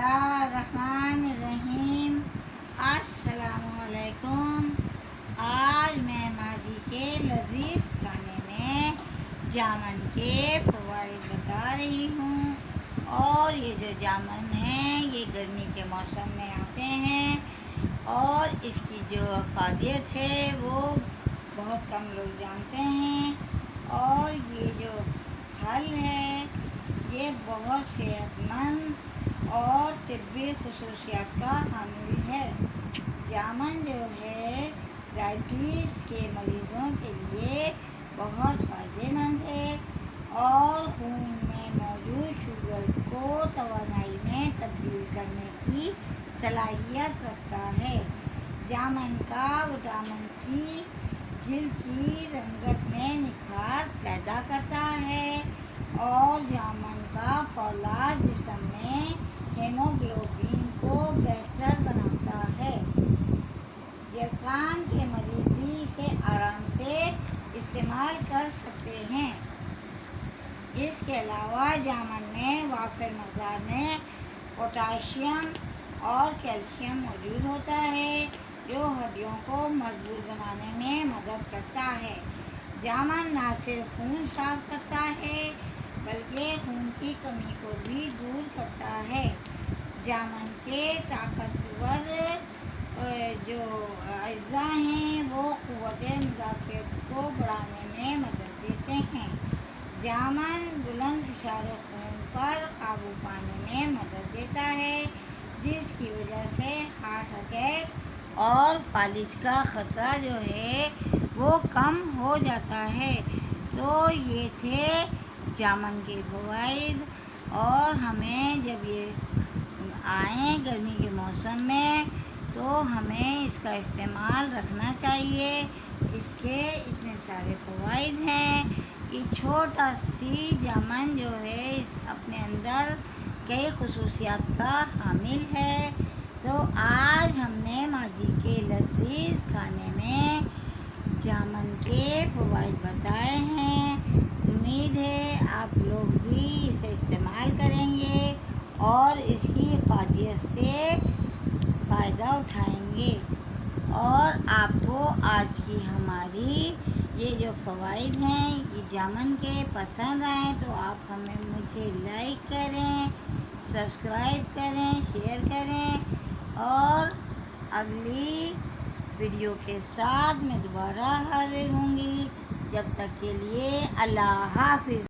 बिस्मिल्लाहिर्रहमानिर्रहीम। अस्सलामुअलैकुम। आज मैं माजी के लजीज खाने में जामन के फ़वाइद बता रही हूँ। और ये जो जामन है ये गर्मी के मौसम में आते हैं और इसकी जो अफादियत है वो बहुत कम लोग जानते हैं। और ये जो फल है ये बहुत सेहतमंद और तिब्बी खसूसियात का हामिल है। जामन जो है डायबिटीज़ के मरीज़ों के लिए बहुत फ़ायदेमंद है और खून में मौजूद शुगर को तवानाई में तब्दील करने की सलाहियत रखता है। जामन का विटामिन सी जिल्द की रंगत में निखार पैदा करता है और जामन का फौलाद जिस्म में हेमोग्लोबिन को बेहतर बनाता है। यरकान के मरीज़ भी इसे आराम से इस्तेमाल कर सकते हैं। इसके अलावा जामन में वाफिर मक़दार में पोटाशियम और कैल्शियम मौजूद होता है जो हड्डियों को मजबूत बनाने में मदद करता है। जामन न सिर्फ खून साफ करता है बल्कि खून की कमी को भी दूर करता है। जामन के ताकतवर जो अज्जा हैं वो क़ुव्वत मुदाफ़अत को बढ़ाने में मदद देते हैं। जामन बुलंद फ़िशार खून पर काबू पाने में मदद देता है जिसकी वजह से हार्ट अटैक और फालिज का ख़तरा जो है वो कम हो जाता है। तो ये थे जामन के फ़वाइद। और हमें जब ये आए गर्मी के मौसम में तो हमें इसका इस्तेमाल रखना चाहिए। इसके इतने सारे फ़वाइद हैं कि छोटा सी जामन जो है इस अपने अंदर कई खसूसियात का हामिल है। तो आज हमने माजी के लजीज खाने में जामन के फ़वाइद बताए हैं। उम्मीद है आप लोग भी इसे इस्तेमाल करेंगे और इसकी अफादियत से फ़ायदा उठाएंगे। और आपको आज की हमारी ये जो फ़वाइद हैं ये जामन के पसंद आए तो आप मुझे लाइक करें, सब्सक्राइब करें, शेयर करें। और अगली वीडियो के साथ मैं दोबारा हाज़िर होंगी। जब तक के लिए अल्लाह हाफ़िज़।